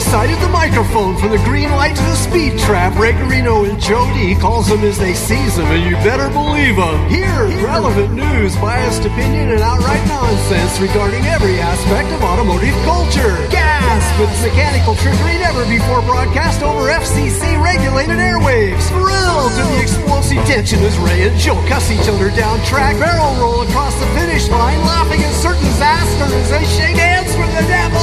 sighted the microphone from the green light to the speed trap. Ray Garino and Joe D calls them as they seize them, and you better believe them. Here's relevant news, biased opinion, and outright nonsense regarding every aspect of automotive culture. Gasp! With mechanical trickery never before broadcast over FCC-regulated airwaves. Thrill to the explosive tension as Ray and Joe cuss each other down track, barrel roll across the finish line, laughing at certain disaster as they shake hands with the devil.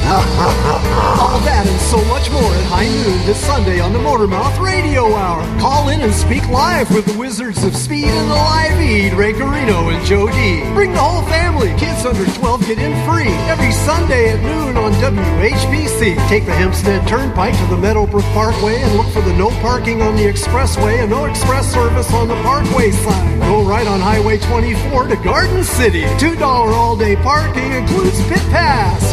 All that and so much more at high noon this Sunday on the Motormouth Radio Hour. Call in and speak live with the Wizards of Speed and the Live Eat, Ray Garino and Joe D. Bring the whole family. Kids under 12 get in free every Sunday at noon on WHPC. Take the Hempstead Turnpike to the Meadowbrook Parkway and look for the no parking on the expressway and no express service on the Parkway sign. Go right on Highway 24 to Garden City. $2 all-day parking includes pit pass.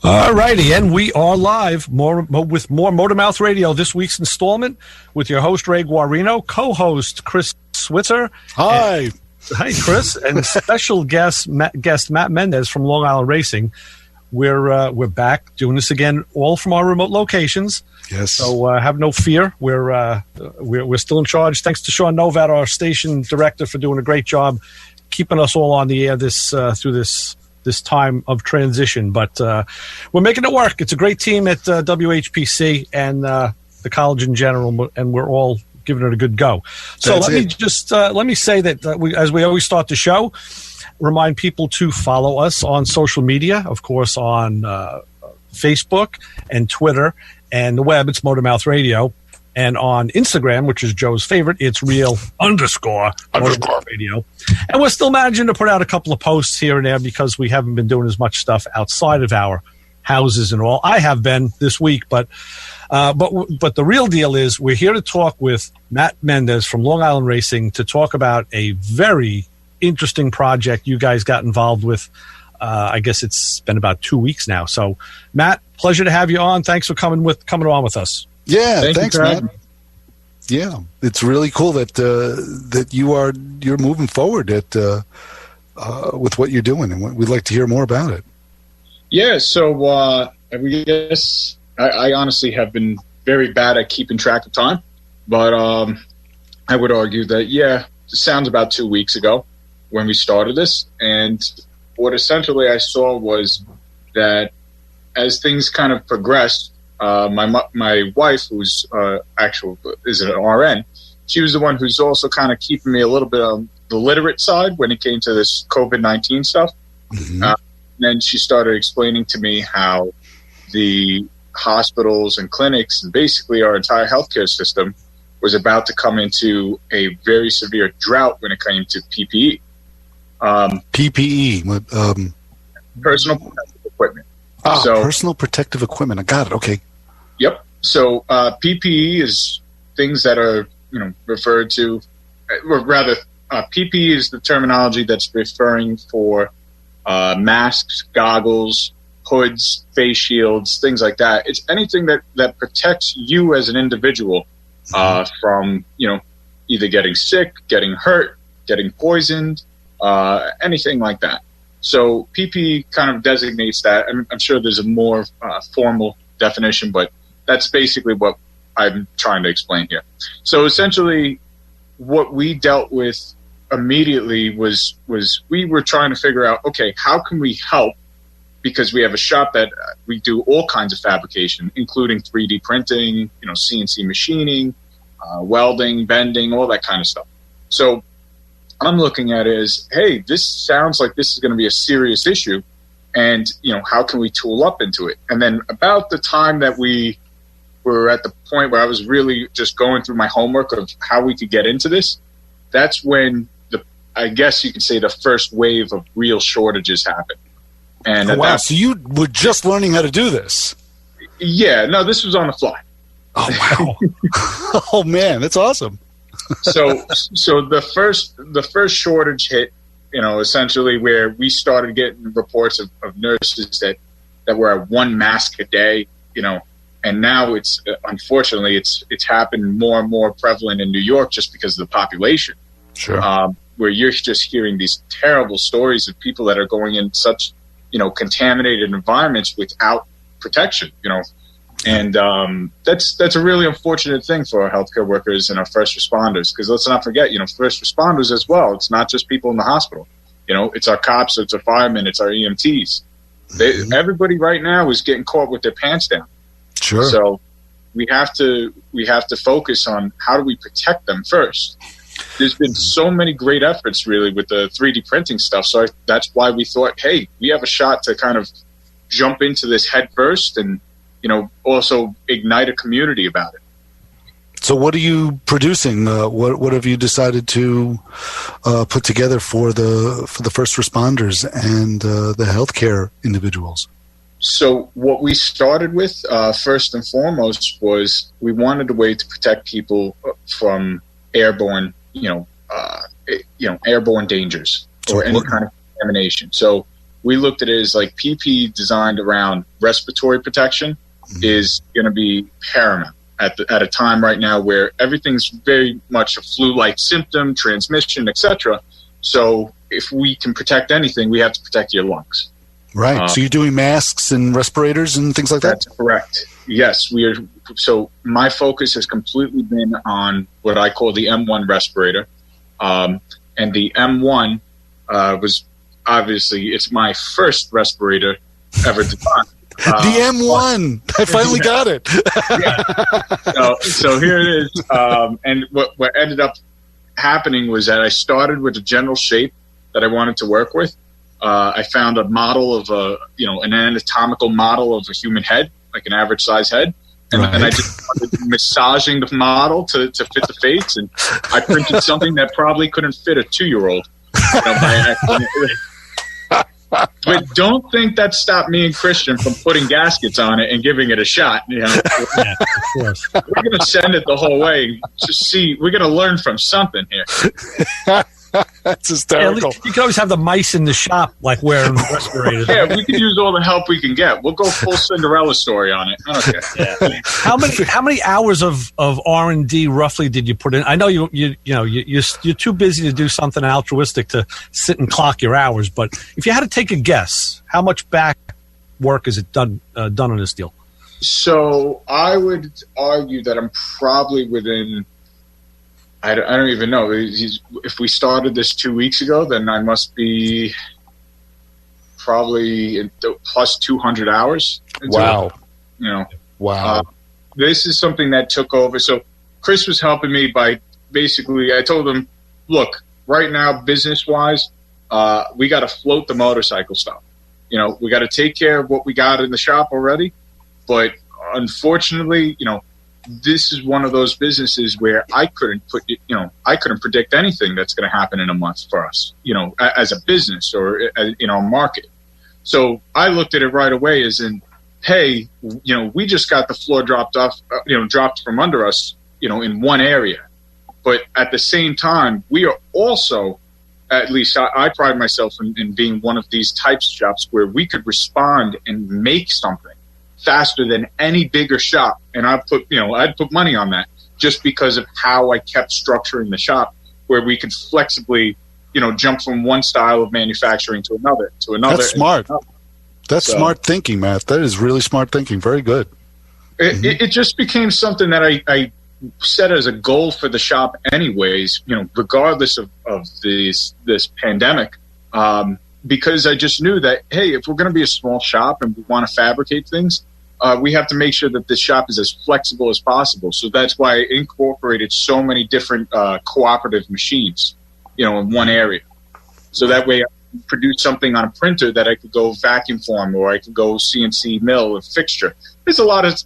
All righty, and we are live with more Motormouth Radio, this week's installment with your host, Ray Guarino, co-host, Chris Switzer. Hi. Hi, Chris, and special guest Matt Mendez from Long Island Racing. We're back doing this again, all from our remote locations. Yes. So have no fear. We're still in charge. Thanks to Sean Novat, our station director, for doing a great job keeping us all on the air through this time of transition. But we're making it work. It's a great team at WHPC and the college in general, and we're all giving it a good go. So let me say that as we always start the show, remind people to follow us on social media, of course, on Facebook and Twitter, and the web, it's Motormouth Radio. And on Instagram, which is Joe's favorite, it's real_Motormouth Radio. And we're still managing to put out a couple of posts here and there because we haven't been doing as much stuff outside of our houses and all. I have been this week, but the real deal is we're here to talk with Matt Mendez from Long Island Racing to talk about a very interesting project you guys got involved with. I guess it's been about 2 weeks now. So, Matt, pleasure to have you on. Thanks for coming on with us. Yeah, thanks, Matt. Yeah, it's really cool that you're moving forward with what you're doing, and we'd like to hear more about it. Yeah, so I guess I honestly have been very bad at keeping track of time, but I would argue that it sounds about 2 weeks ago when we started this, and what essentially I saw was that as things kind of progressed. My wife, who's is an RN, she was the one who's also kind of keeping me a little bit on the literate side when it came to this COVID-19 stuff. Mm-hmm. And then she started explaining to me how the hospitals and clinics and basically our entire healthcare system was about to come into a very severe drought when it came to PPE. PPE? Personal protective equipment. Personal protective equipment. I got it. Okay. Yep. So PPE is things that are, referred to, or rather, PPE is the terminology that's referring for masks, goggles, hoods, face shields, things like that. It's anything that protects you as an individual from, either getting sick, getting hurt, getting poisoned, anything like that. So PPE kind of designates that. I'm sure there's a more formal definition, but that's basically what I'm trying to explain here. So essentially what we dealt with immediately was we were trying to figure out, okay, how can we help? Because we have a shop that we do all kinds of fabrication, including 3D printing, CNC machining, welding, bending, all that kind of stuff. So I'm looking at it as, hey, this sounds like this is going to be a serious issue. And, how can we tool up into it? And then about the time that we were at the point where I was really just going through my homework of how we could get into this, that's when I guess you could say the first wave of real shortages happened. And so you were just learning how to do this? Yeah, no, this was on the fly. Oh, wow. Oh, man, that's awesome. So the first shortage hit, essentially where we started getting reports of nurses that were at one mask a day, and now it's unfortunately it's happened more and more prevalent in New York just because of the population. Sure. where you're just hearing these terrible stories of people that are going in such, contaminated environments without protection, and that's a really unfortunate thing for our healthcare workers and our first responders, because let's not forget, first responders as well. It's not just people in the hospital. It's our cops, it's our firemen, it's our EMTs. Everybody right now is getting caught with their pants down. Sure. So we have to focus on how do we protect them first. There's been so many great efforts really with the 3D printing stuff. So that's why we thought, hey, we have a shot to kind of jump into this head first and, also ignite a community about it. So what are you producing? What have you decided to put together for the first responders and the healthcare individuals? So what we started with first and foremost was we wanted a way to protect people from airborne, airborne dangers or any kind of contamination. So we looked at it as like PPE designed around respiratory protection is going to be paramount at a time right now where everything's very much a flu-like symptom, transmission, etc. So if we can protect anything, we have to protect your lungs. Right. So you're doing masks and respirators and things like that? That's correct. Yes, we are. So my focus has completely been on what I call the M1 respirator. And the M1 was obviously, it's my first respirator ever designed. The M1. I finally got it. So here it is. And what ended up happening was that I started with a general shape that I wanted to work with. I found a model of an anatomical model of a human head, like an average size head. And I just started massaging the model to fit the face. And I printed something that probably couldn't fit a 2-year-old. By accident. But don't think that stopped me and Christian from putting gaskets on it and giving it a shot. Yeah, of course. We're going to send it the whole way to see. We're going to learn from something here. That's hysterical. You can always have the mice in the shop, like wearing respirators. Yeah, we can use all the help we can get. We'll go full Cinderella story on it. I don't care. Yeah. How many hours of R&D roughly did you put in? I know you're too busy to do something altruistic to sit and clock your hours, but if you had to take a guess, how much back work is it done on this deal? So I would argue that I'm probably within. I don't even know. If we started this 2 weeks ago, then I must be probably plus 200 hours. Wow. Wow. This is something that took over. So Chris was helping me by basically, I told him, look, right now, business-wise, we got to float the motorcycle stuff. We got to take care of what we got in the shop already. But unfortunately, this is one of those businesses where I couldn't predict anything that's going to happen in a month for us, as a business or in our market. So I looked at it right away as in, hey, we just got the floor dropped from under us, in one area. But at the same time, we are also, at least I pride myself in being one of these types of shops where we could respond and make something faster than any bigger shop. And I'd put money on that just because of how I kept structuring the shop, where we could flexibly, jump from one style of manufacturing to another. That's smart. That's smart thinking, Matt. That is really smart thinking. Very good. It just became something that I set as a goal for the shop anyways, regardless of this pandemic. Because I just knew that, hey, if we're going to be a small shop and we want to fabricate things, we have to make sure that this shop is as flexible as possible. So that's why I incorporated so many different cooperative machines, in one area. So that way I could produce something on a printer that I could go vacuum form, or I could go CNC mill or fixture. There's a lot of,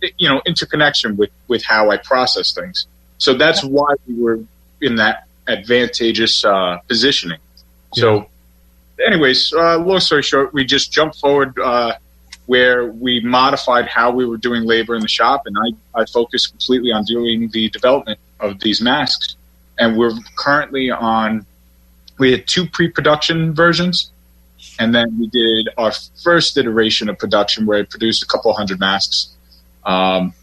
interconnection with how I process things. So that's why we were in that advantageous positioning. So anyways, long story short, we just jumped forward where we modified how we were doing labor in the shop, and I focused completely on doing the development of these masks. And we're currently we had 2 pre-production versions, and then we did our first iteration of production where I produced a couple hundred masks. And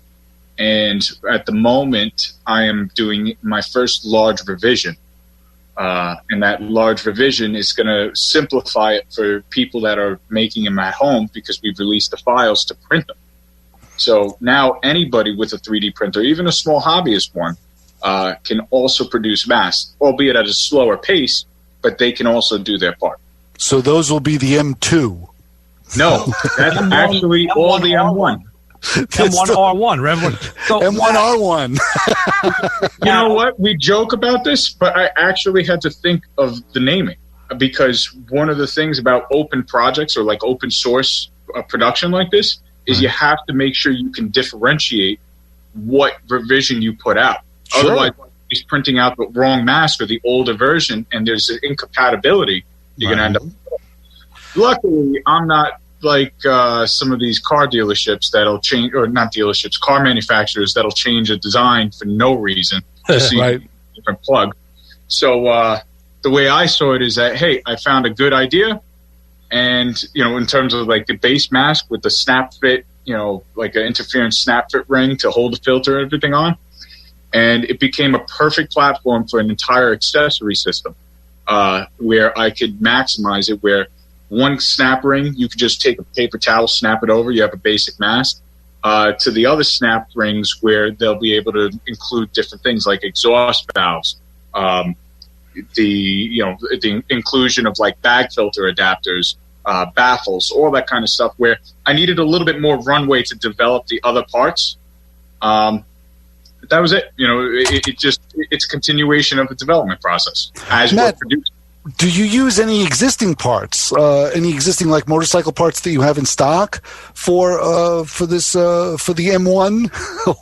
at the moment, I am doing my first large revision and that large revision is going to simplify it for people that are making them at home because we've released the files to print them. So now anybody with a 3D printer, even a small hobbyist one, can also produce masks, albeit at a slower pace, but they can also do their part. So those will be the M2. No, that's actually M1, all the M1. M1R1, Reverend. So, M1R1. You know what? We joke about this, but I actually had to think of the naming, because one of the things about open projects or like open source production like this is you have to make sure you can differentiate what revision you put out. Sure. Otherwise, he's printing out the wrong mask or the older version, and there's an incompatibility. You're going to end up. Luckily, I'm not like some of these car dealerships that'll change, or not dealerships, car manufacturers that'll change a design for no reason to see a different plug. So the way I saw it is that, hey, I found a good idea, and in terms of like the base mask with the snap fit, like an interference snap fit ring to hold the filter and everything on, and it became a perfect platform for an entire accessory system where I could maximize it. Where one snap ring, you could just take a paper towel, snap it over, you have a basic mask, to the other snap rings where they'll be able to include different things like exhaust valves, the inclusion of like bag filter adapters, baffles, all that kind of stuff, where I needed a little bit more runway to develop the other parts. That was it. It's a continuation of the development process as we're producing. Do you use any existing parts, any existing like motorcycle parts that you have in stock for this for the M1,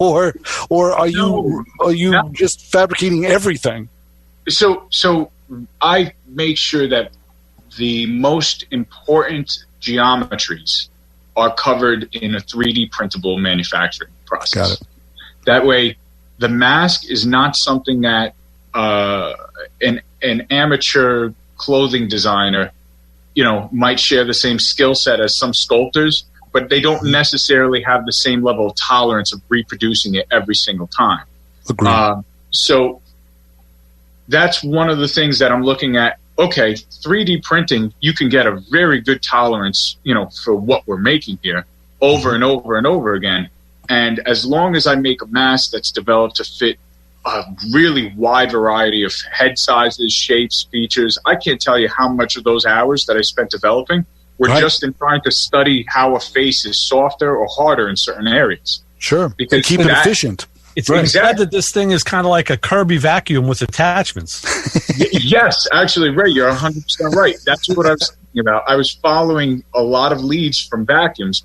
or are you just fabricating everything? So I make sure that the most important geometries are covered in a 3D printable manufacturing process. Got it. That way, the mask is not something that an amateur clothing designer, might share the same skill set as some sculptors, but they don't necessarily have the same level of tolerance of reproducing it every single time. Agreed. So that's one of the things that I'm looking at. Okay, 3D printing, you can get a very good tolerance, for what we're making here over and over and over again. And as long as I make a mask that's developed to fit a really wide variety of head sizes, shapes, features, I can't tell you how much of those hours that I spent developing were just in trying to study how a face is softer or harder in certain areas. Sure, because keep it efficient. It's said that this thing is kind of like a Kirby vacuum with attachments. Yes, actually, Ray, you're 100% right. That's what I was thinking about. I was following a lot of leads from vacuums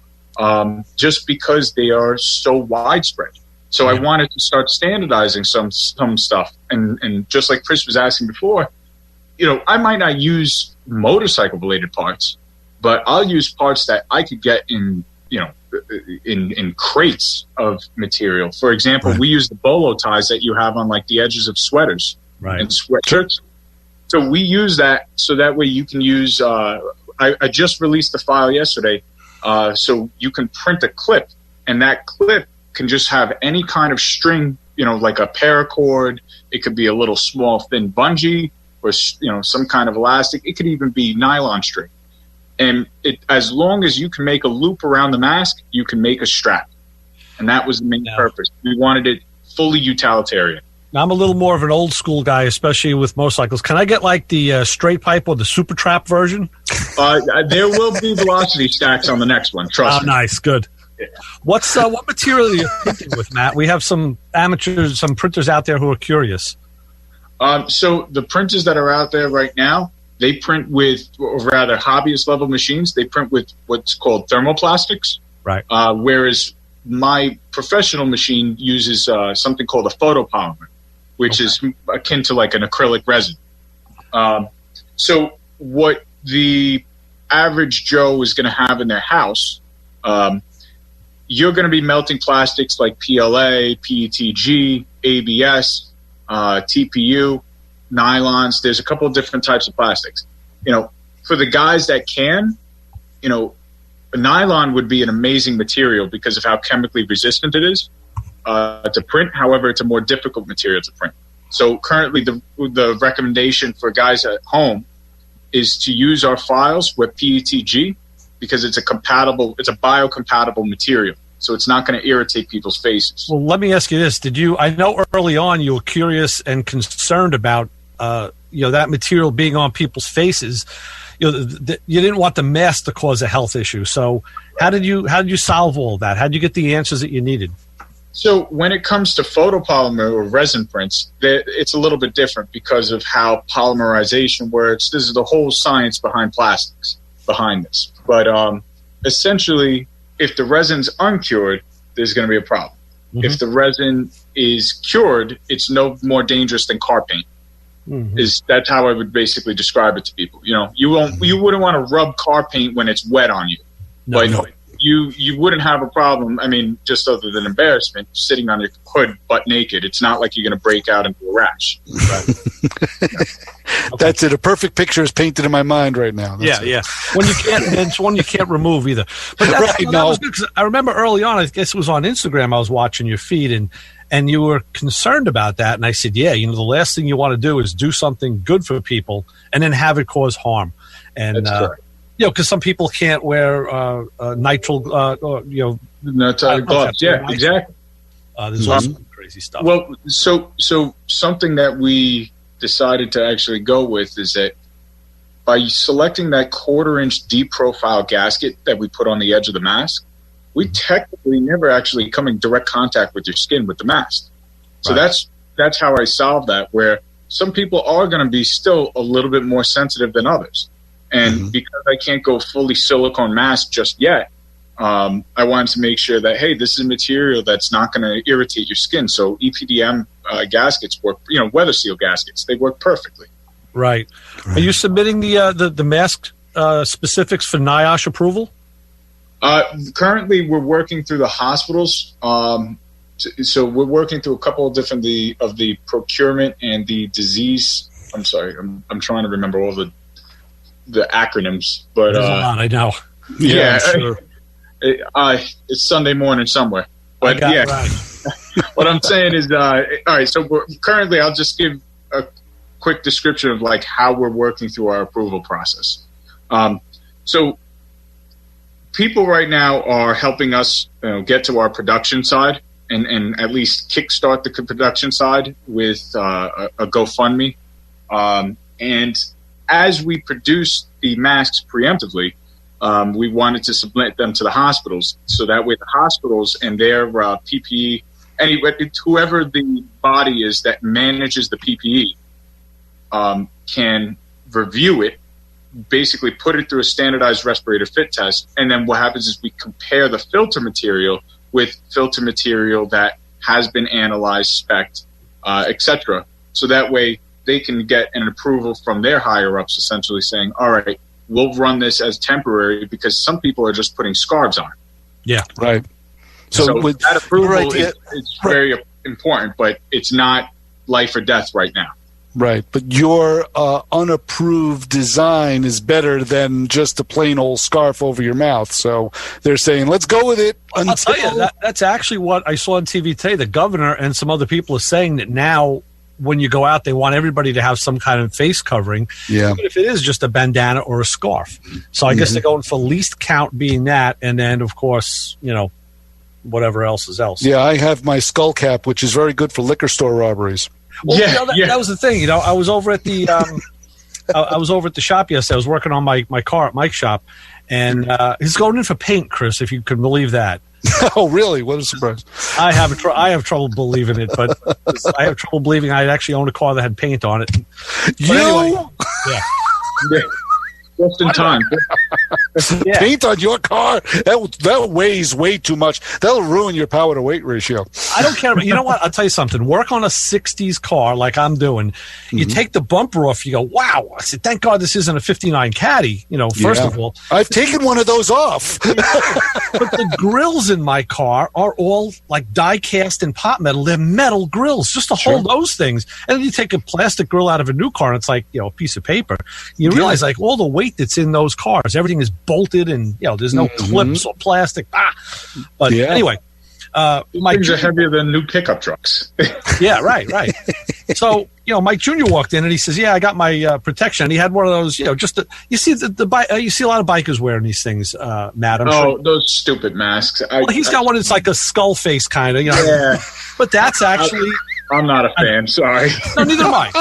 just because they are so widespread. So I wanted to start standardizing some stuff. And just like Chris was asking before, I might not use motorcycle-related parts, but I'll use parts that I could get in crates of material. For example, we use the bolo ties that you have on like the edges of sweaters and sweatshirts. So we use that so that way you can use, I just released the file yesterday, so you can print a clip, and that clip can just have any kind of string, like a paracord. It could be a little small thin bungee or, some kind of elastic. It could even be nylon string. And as long as you can make a loop around the mask, you can make a strap. And that was the main purpose. We wanted it fully utilitarian. Now, I'm a little more of an old school guy, especially with motorcycles. Can I get like the straight pipe or the super trap version? There will be velocity stacks on the next one. Trust me. Oh, nice. Good. Yeah. What material are you printing with, Matt? We have some amateurs, some printers out there who are curious. So the printers that are out there right now, they print with, or rather hobbyist level machines, they print with what's called thermoplastics. Right. Whereas my professional machine uses something called a photopolymer, which is akin to like an acrylic resin. So what the average Joe is going to have in their house, you're going to be melting plastics like PLA, PETG, ABS, TPU, nylons. There's a couple of different types of plastics. For the guys that can, a nylon would be an amazing material because of how chemically resistant it is to print. However, it's a more difficult material to print. So currently the recommendation for guys at home is to use our files with PETG because it's a biocompatible material. So it's not going to irritate people's faces. Well, let me ask you this. I know early on you were curious and concerned about that material being on people's faces. You didn't want the mask to cause a health issue. So how did you solve all that? How did you get the answers that you needed? So when it comes to photopolymer or resin prints, it's a little bit different because of how polymerization works. This is the whole science behind plastics behind this. But essentially, if the resin's uncured, there's going to be a problem. Mm-hmm. If the resin is cured, it's no more dangerous than car paint. Mm-hmm. That's how I would basically describe it to people. You wouldn't want to rub car paint when it's wet on you. No. You wouldn't have a problem, just other than embarrassment, sitting on your hood butt naked. It's not like you're going to break out into a rash. Right? Okay. That's it. A perfect picture is painted in my mind right now. Yeah. It's one you can't remove either. But that was good, 'cause I remember early on, I guess it was on Instagram, I was watching your feed, and you were concerned about that. And I said, the last thing you want to do is do something good for people and then have it cause harm. And that's correct. Because some people can't wear nitrile, gloves. Yeah, exactly. There's all some crazy stuff. Well, so something that we decided to actually go with is that by selecting that 1/4-inch deep profile gasket that we put on the edge of the mask, we technically never actually come in direct contact with your skin with the mask. So that's how I solved that, where some people are going to be still a little bit more sensitive than others. And because I can't go fully silicone mask just yet, I wanted to make sure that, hey, this is a material that's not going to irritate your skin. So EPDM gaskets work, weather seal gaskets, they work perfectly. Right. Are you submitting the mask specifics for NIOSH approval? Currently, we're working through the hospitals. So we're working through a couple of different of the procurement and the disease. I'm sorry, I'm trying to remember all the acronyms, but there's a lot, I know. Yeah, sure. It's Sunday morning somewhere. But what I'm saying is, all right. So currently, I'll just give a quick description of like how we're working through our approval process. So people right now are helping us get to our production side and at least kickstart the production side with a GoFundMe. And as we produce the masks preemptively, we wanted to submit them to the hospitals, so that way the hospitals and their PPE, whoever the body is that manages the PPE, can review it, basically put it through a standardized respirator fit test, and then what happens is we compare the filter material with filter material that has been analyzed, spec'd, etc. So that way they can get an approval from their higher-ups, essentially saying, all right, we'll run this as temporary, because some people are just putting scarves on. Yeah. Right. So with that approval is very important, but it's not life or death right now. Right. But your unapproved design is better than just a plain old scarf over your mouth. So they're saying, let's go with it. I'll tell you, that's actually what I saw on TV today. The governor and some other people are saying that now, when you go out, they want everybody to have some kind of face covering, even if it is just a bandana or a scarf. So I guess they're going for least count being that, and then, of course, whatever else is else. Yeah, I have my skull cap, which is very good for liquor store robberies. Well, that was the thing. I was over at the I was over at the shop yesterday. I was working on my car at Mike's shop, and he's going in for paint, Chris, if you can believe that. Oh, really? What a surprise. I have trouble believing it, but I have trouble believing I actually owned a car that had paint on it. Anyway, just in time. Paint on your car? That weighs way too much. That'll ruin your power to weight ratio. I don't care. You know what? I'll tell you something. Work on a 60s car like I'm doing. You take the bumper off, you go, wow. I said, thank God this isn't a 59 Caddy, first of all. I've taken one of those off. But the grills in my car are all like die cast and pot metal. They're metal grills just to hold those things. And then you take a plastic grill out of a new car and it's like, a piece of paper. You realize like all the weight that's in those cars, everything is bolted and there's no clips or plastic. But anyway, Things are heavier than new pickup trucks. Yeah, right. So, Mike Jr. walked in and he says, "Yeah, I got my protection." And he had one of those, you see you see a lot of bikers wearing these things, Matt. Those stupid masks. He's got one that's like a skull face kind of, Yeah. But that's actually. I'm not a fan. Sorry. No, neither am I.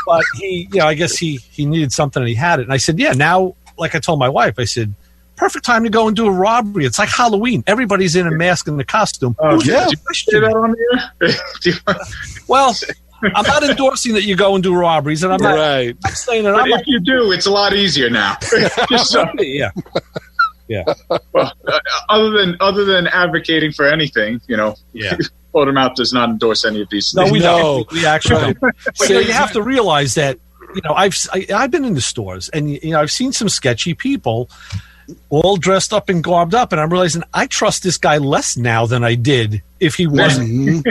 But he, I guess he needed something and he had it. And I said, yeah. Now, like I told my wife, I said, perfect time to go and do a robbery. It's like Halloween. Everybody's in a mask and a costume. Oh, yeah. Did you say that on the air? Well, I'm not endorsing that you go and do robberies, and I'm not. Right. I'm saying that. But if you do, it's a lot easier now. Yeah. Well, other than advocating for anything, Yeah. Photomouth does not endorse any of these No, things. we don't. We actually don't. But you have to realize that I've been in the stores and I've seen some sketchy people all dressed up and garbed up, and I'm realizing I trust this guy less now than I did if he wasn't.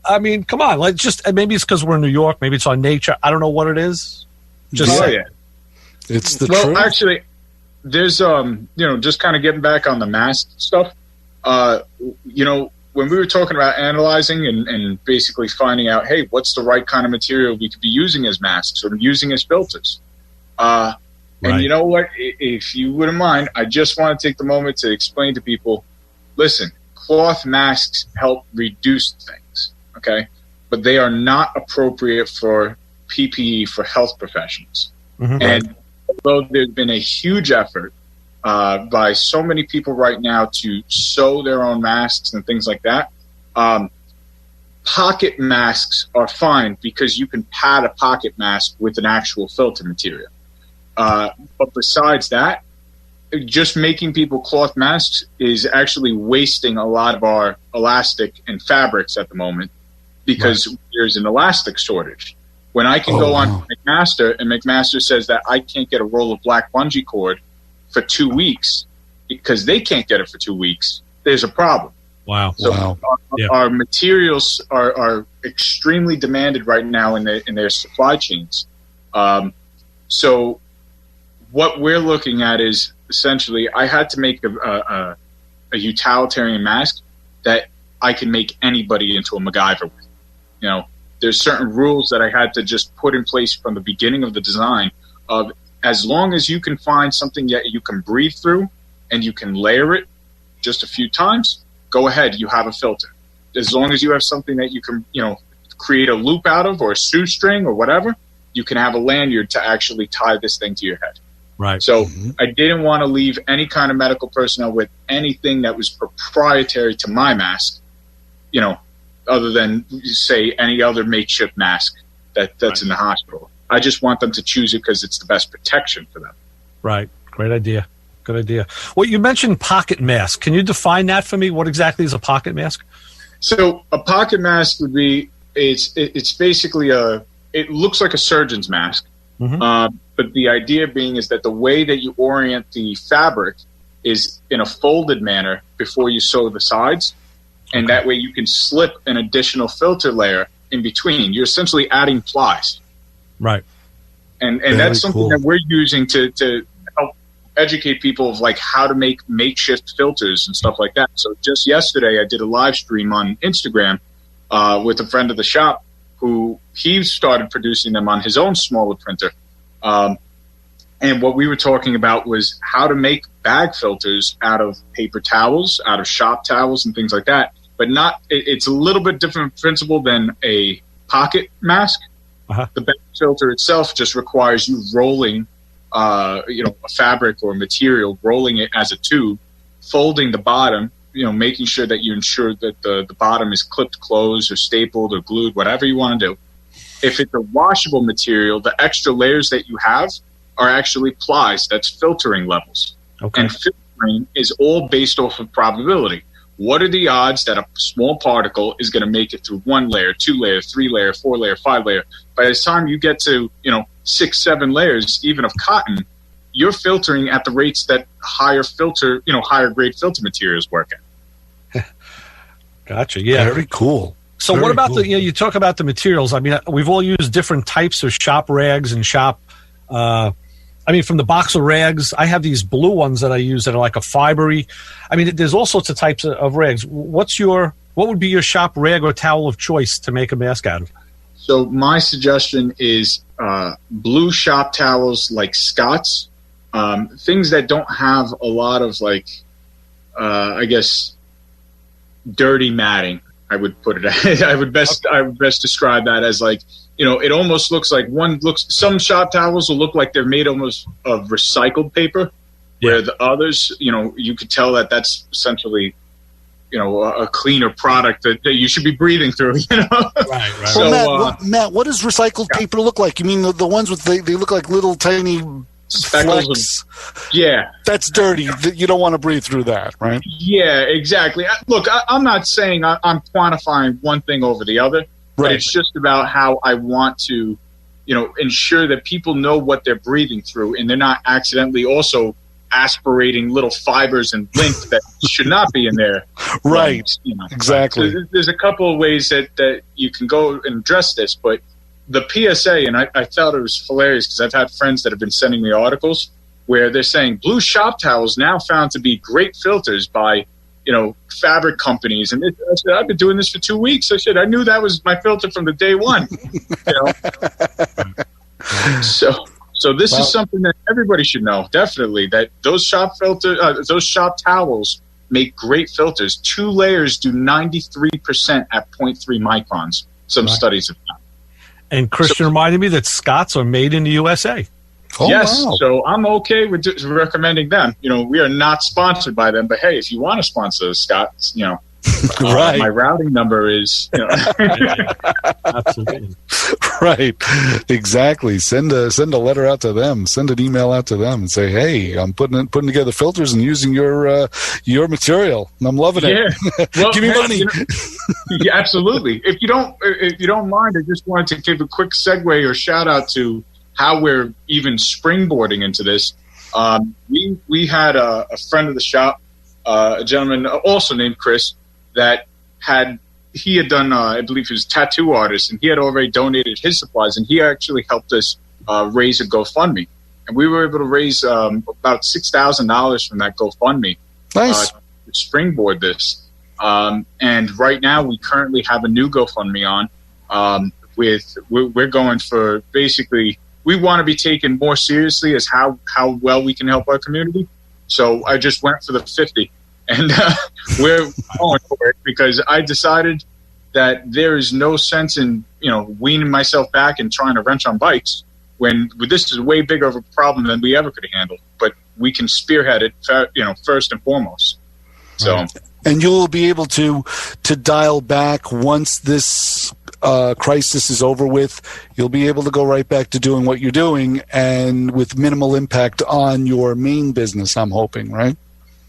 I mean, come on. Maybe it's because we're in New York. Maybe it's our nature. I don't know what it is. Yeah. It's the truth. Well, actually, there's just kind of getting back on the mask stuff. When we were talking about analyzing and basically finding out, hey, what's the right kind of material we could be using as masks or using as filters? And you know what? If you wouldn't mind, I just want to take the moment to explain to people, listen, cloth masks help reduce things, okay? But they are not appropriate for PPE for health professionals. Mm-hmm. And although there's been a huge effort by so many people right now to sew their own masks and things like that. Pocket masks are fine because you can pad a pocket mask with an actual filter material. But besides that, just making people cloth masks is actually wasting a lot of our elastic and fabrics at the moment because there's an elastic shortage. When I can go on McMaster and McMaster says that I can't get a roll of black bungee cord for 2 weeks because they can't get it for 2 weeks, there's a problem. Wow. So our materials are extremely demanded right now in their supply chains. So what we're looking at is essentially I had to make a utilitarian mask that I can make anybody into a MacGyver with. There's certain rules that I had to just put in place from the beginning of the design of as long as you can find something that you can breathe through and you can layer it just a few times, go ahead, you have a filter. As long as you have something that you can, create a loop out of or a shoestring or whatever, you can have a lanyard to actually tie this thing to your head. Right. So I didn't want to leave any kind of medical personnel with anything that was proprietary to my mask, other than, say, any other makeshift mask that's in the hospital. I just want them to choose it because it's the best protection for them. Right. Great idea. Good idea. Well, you mentioned pocket mask. Can you define that for me? What exactly is a pocket mask? So a pocket mask would be, it's basically it looks like a surgeon's mask. Mm-hmm. But the idea being is that the way that you orient the fabric is in a folded manner before you sew the sides. And that way you can slip an additional filter layer in between. You're essentially adding plies. Right. And that's something that we're using to help educate people of like how to make makeshift filters and stuff like that. So just yesterday I did a live stream on Instagram with a friend of the shop who he started producing them on his own smaller printer. And what we were talking about was how to make bag filters out of paper towels, out of shop towels and things like that. But it's a little bit different principle than a pocket mask. Uh-huh. The bag filter itself just requires you rolling, a fabric or material, rolling it as a tube, folding the bottom, making sure that you ensure that the bottom is clipped closed or stapled or glued, whatever you want to do. If it's a washable material, the extra layers that you have are actually plies. That's filtering levels. Okay. And filtering is all based off of probability. What are the odds that a small particle is going to make it through 1 layer, 2 layer, 3 layer, 4 layer, 5 layer? By the time you get to, 6, 7 layers, even of cotton, you're filtering at the rates that higher grade filter materials work at. Gotcha. Yeah. Very cool. So what about you talk about the materials. I mean, we've all used different types of shop rags and shop I mean, from the box of rags, I have these blue ones that I use that are like a fibery. I mean, there's all sorts of types of rags. What would be your shop rag or towel of choice to make a mask out of? So my suggestion is blue shop towels like Scott's, things that don't have a lot of I guess, dirty matting. I would put it. I would best describe that as it almost looks like some shop towels will look like they're made almost of recycled paper, where the others, you could tell that that's essentially, a cleaner product that you should be breathing through, Right. So, Matt, what does recycled paper look like? You mean the ones with they look like little tiny speckles? Yeah. That's dirty. You don't want to breathe through that, right? Yeah, exactly. Look, I'm not saying I'm quantifying one thing over the other. But it's just about how I want to, ensure that people know what they're breathing through, and they're not accidentally also aspirating little fibers and lint that should not be in there. Right. Exactly. So there's a couple of ways that you can go and address this, but the PSA, and I thought it was hilarious because I've had friends that have been sending me articles where they're saying blue shop towels now found to be great filters by fabric companies. And I said, I've been doing this for 2 weeks. I said, I knew that was my filter from the day one. So this is something that everybody should know, definitely, that those shop towels make great filters. 2 layers do 93% at 0.3 microns. Some studies have found. And Christian reminded me that Scott's are made in the USA. Oh, yes, wow. So I'm okay with recommending them. We are not sponsored by them, but hey, if you want to sponsor Scott, right. My routing number is, Absolutely. Right. Exactly. Send a letter out to them. Send an email out to them and say, hey, I'm putting together filters and using your material. And I'm loving it. Yeah. Well, give me money. Yeah, absolutely. If you don't mind, I just wanted to give a quick segue or shout out to how we're even springboarding into this. We had a friend of the shop, a gentleman also named Chris, that he had done, I believe he was a tattoo artist, and he had already donated his supplies, and he actually helped us raise a GoFundMe. And we were able to raise about $6,000 from that GoFundMe. Nice. To springboard this. And right now we currently have a new GoFundMe on. We're going for basically, we want to be taken more seriously as how well we can help our community. So I just went for the 50, and we're going for it because I decided that there is no sense in weaning myself back and trying to wrench on bikes when this is way bigger of a problem than we ever could have handled. But we can spearhead it, first and foremost. So, and you'll be able to dial back once this crisis is over with. You'll be able to go right back to doing what you're doing, and with minimal impact on your main business, I'm hoping, right?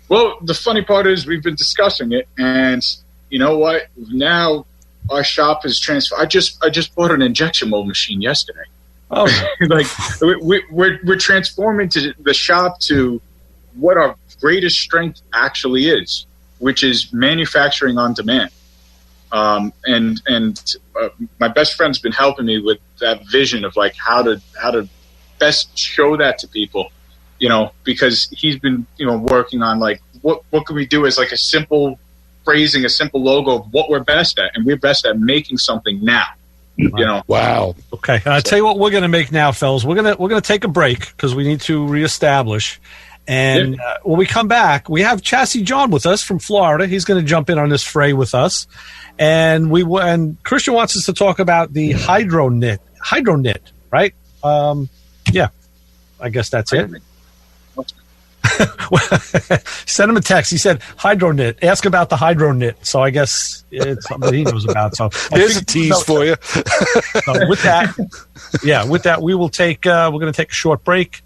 Well, the funny part is we've been discussing it, and you know what? Now our shop is transferred. I just bought an injection mold machine yesterday. Oh, we're transforming to the shop to what our greatest strength actually is, which is manufacturing on demand. And my best friend's been helping me with that vision of how to best show that to people, because he's been, working on what can we do as a simple phrasing, a simple logo of what we're best at. And we're best at making something now, Wow. Okay. I'll tell you what we're going to make now, fellas. We're going to take a break because we need to reestablish. And when we come back, we have Chassis John with us from Florida. He's going to jump in on this fray with us. And Christian wants us to talk about the Hydro Knit, right? Yeah, I guess that's it. Send him a text. He said Hydro Knit. Ask about the Hydro Knit. So I guess it's something that he knows about. So here's a tease for you. So with that, we will take. We're going to take a short break.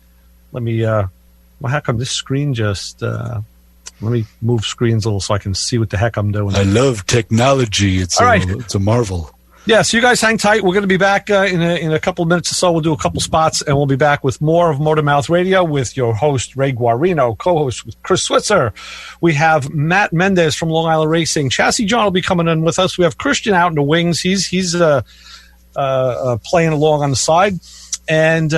Let me. Well, how come this screen just? Let me move screens a little so I can see what the heck I'm doing. I love technology. It's all right. It's a marvel. Yeah, so you guys hang tight. We're going to be back in a couple of minutes or so. We'll do a couple spots, and we'll be back with more of Motor Mouth Radio with your host, Ray Guarino, co-host with Chris Switzer. We have Matt Mendez from Long Island Racing. Chassis John will be coming in with us. We have Christian out in the wings. He's playing along on the side. And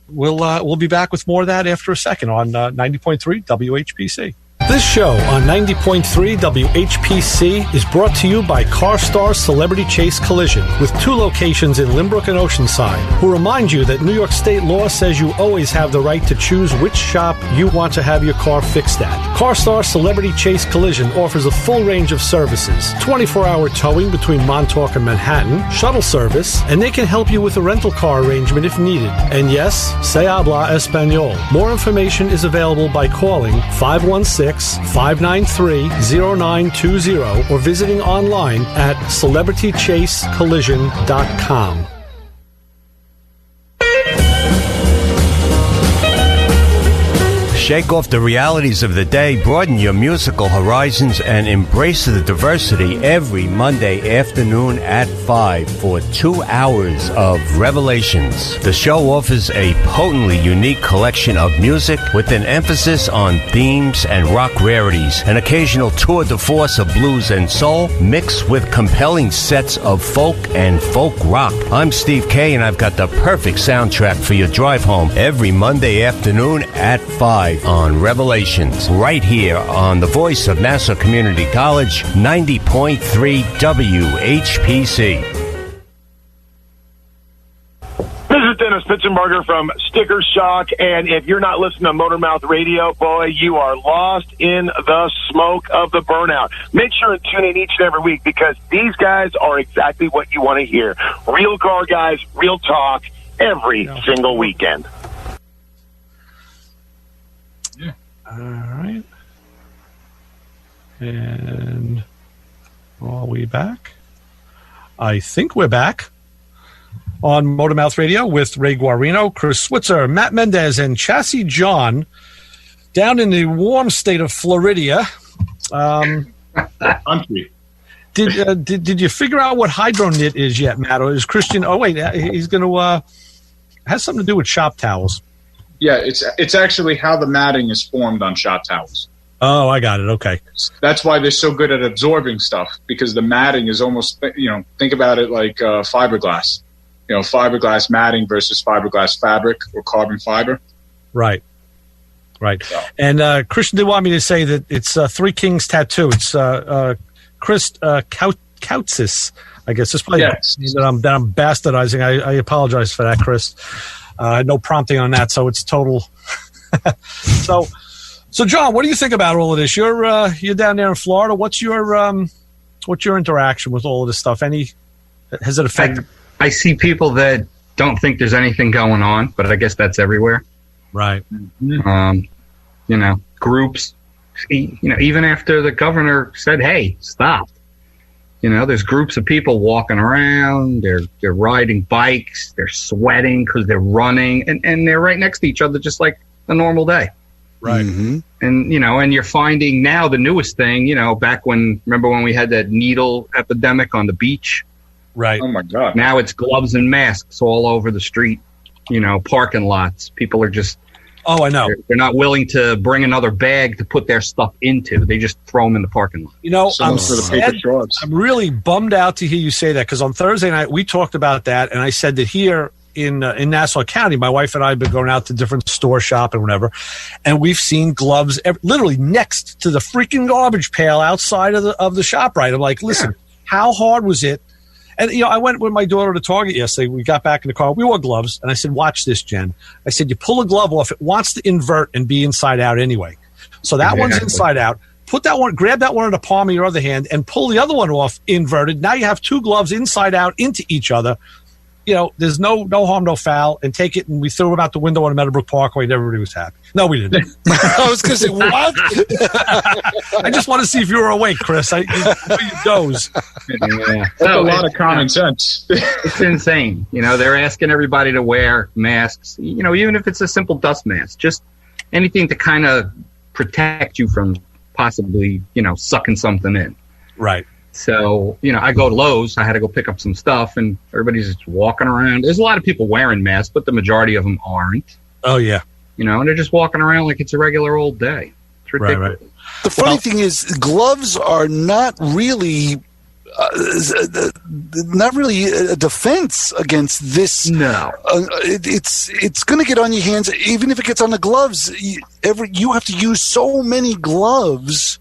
we'll be back with more of that after a second on 90.3 WHPC. This show on 90.3 WHPC is brought to you by CarStar Celebrity Chase Collision, with 2 locations in Limbrook and Oceanside, who remind you that New York State law says you always have the right to choose which shop you want to have your car fixed at. CarStar Celebrity Chase Collision offers a full range of services: 24-hour towing between Montauk and Manhattan, shuttle service, and they can help you with a rental car arrangement if needed. And yes, se habla español. More information is available by calling 516-593-0920 or visiting online at celebritychasecollision.com. Shake off the realities of the day, broaden your musical horizons, and embrace the diversity every Monday afternoon at 5 for 2 hours of Revelations. The show offers a potently unique collection of music with an emphasis on themes and rock rarities, an occasional tour de force of blues and soul, mixed with compelling sets of folk and folk rock. I'm Steve Kay, and I've got the perfect soundtrack for your drive home every Monday afternoon at 5 on Revelations, right here on the voice of Nassau Community College, 90.3 WHPC. This is Dennis Pitzenberger from Sticker Shock, and if you're not listening to Motormouth Radio, boy, you are lost in the smoke of the burnout. Make sure and tune in each and every week, because these guys are exactly what you want to hear. Real car guys, real talk, every single weekend. All right. And are we back? I think we're back on Motormouth Radio with Ray Guarino, Chris Switzer, Matt Mendez, and Chassis John down in the warm state of Florida. Did you figure out what hydronit is yet, Matt? Or is Christian? Oh wait, he's going to has something to do with shop towels. Yeah, it's actually how the matting is formed on shop towels. Oh, I got it. Okay. That's why they're so good at absorbing stuff, because the matting is almost, think about it like fiberglass. Fiberglass matting versus fiberglass fabric or carbon fiber. Right. So. And Christian did want me to say that it's Three Kings Tattoo. It's Chris Kautzis, I guess. It's probably that I'm bastardizing. I apologize for that, Chris. No prompting on that, so it's total. So, John, what do you think about all of this? You're down there in Florida. What's your interaction with all of this stuff? Has it affected? I see people that don't think there's anything going on, but I guess that's everywhere. Right. Groups. Even after the governor said, "Hey, stop." There's groups of people walking around, they're riding bikes, they're sweating because they're running, and they're right next to each other just like a normal day. Right. Mm-hmm. And, and you're finding now the newest thing, back remember when we had that needle epidemic on the beach? Right. Oh, my God. Now it's gloves and masks all over the street, parking lots. People are just... Oh, I know. They're not willing to bring another bag to put their stuff into. They just throw them in the parking lot. I'm really bummed out to hear you say that, because on Thursday night we talked about that, and I said that here in Nassau County, my wife and I have been going out to different store shop and whatever, and we've seen gloves literally next to the freaking garbage pail outside of the shop. Right? I'm like, listen, how hard was it? And, I went with my daughter to Target yesterday. We got back in the car. We wore gloves. And I said, watch this, Jen. I said, you pull a glove off. It wants to invert and be inside out anyway. So that one's inside out. Put that one, grab that one in the palm of your other hand and pull the other one off inverted. Now you have two gloves inside out into each other. There's no harm, no foul, and take it. And we threw them out the window on Meadowbrook Parkway, and everybody was happy. No, we didn't. I was going to say, what? I just want to see if you were awake, Chris. You doze. That's a lot of common sense. It's insane. They're asking everybody to wear masks, even if it's a simple dust mask, just anything to kind of protect you from possibly, sucking something in. Right. So, I go to Lowe's. I had to go pick up some stuff, and everybody's just walking around. There's a lot of people wearing masks, but the majority of them aren't. Oh, yeah. And they're just walking around like it's a regular old day. It's ridiculous. Right. The funny thing is, gloves are not really not really a defense against this. No. It's going to get on your hands, even if it gets on the gloves. You have to use so many gloves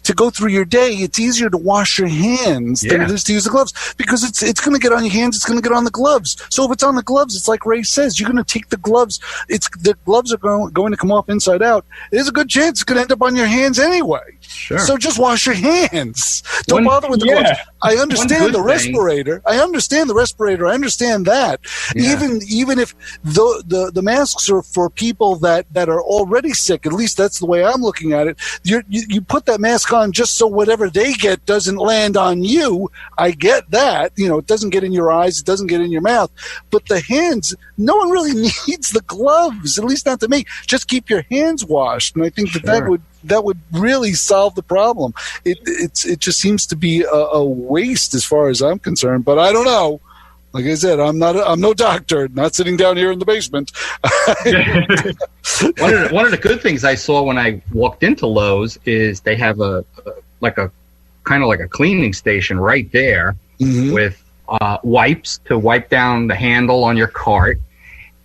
to go through your day. It's easier to wash your hands than it is to use the gloves, because it's going to get on your hands. It's going to get on the gloves. So if it's on the gloves, it's like Ray says, you're going to take the gloves. The gloves are going to come off inside out. There's a good chance it's going to end up on your hands anyway. Sure. So just wash your hands. Don't bother with the gloves. I understand the respirator. I understand the respirator. I understand that. Yeah. Even if the masks are for people that are already sick, at least that's the way I'm looking at it. You put that mask on just so whatever they get doesn't land on you. I get that. It doesn't get in your eyes. It doesn't get in your mouth. But the hands, no one really needs the gloves, at least not to me. Just keep your hands washed. And I think that would really solve the problem. It just seems to be a waste as far as I'm concerned, but I don't know. Like I said, I'm no doctor, not sitting down here in the basement. One of the good things I saw when I walked into Lowe's is they have a kind of like a cleaning station right there with wipes to wipe down the handle on your cart.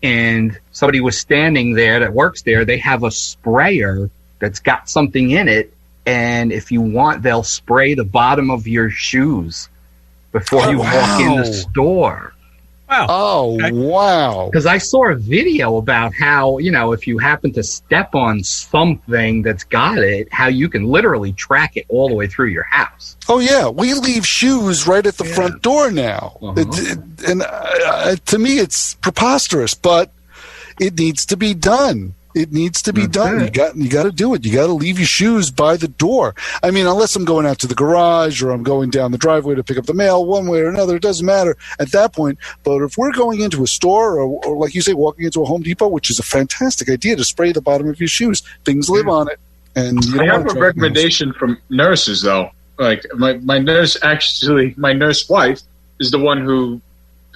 And somebody was standing there that works there. They have a sprayer that's got something in it, and if you want, they'll spray the bottom of your shoes before you walk in the store. Wow. Oh, wow. Because I saw a video about how, if you happen to step on something that's got it, how you can literally track it all the way through your house. Oh, yeah. We leave shoes right at the front door now. To me, it's preposterous, but it needs to be done. It needs to be done. You got to do it. You got to leave your shoes by the door. I mean, unless I'm going out to the garage or I'm going down the driveway to pick up the mail, one way or another, it doesn't matter at that point. But if we're going into a store or like you say, walking into a Home Depot, which is a fantastic idea to spray the bottom of your shoes, things live on it. And I have a recommendation from nurses, though. Like my nurse wife is the one who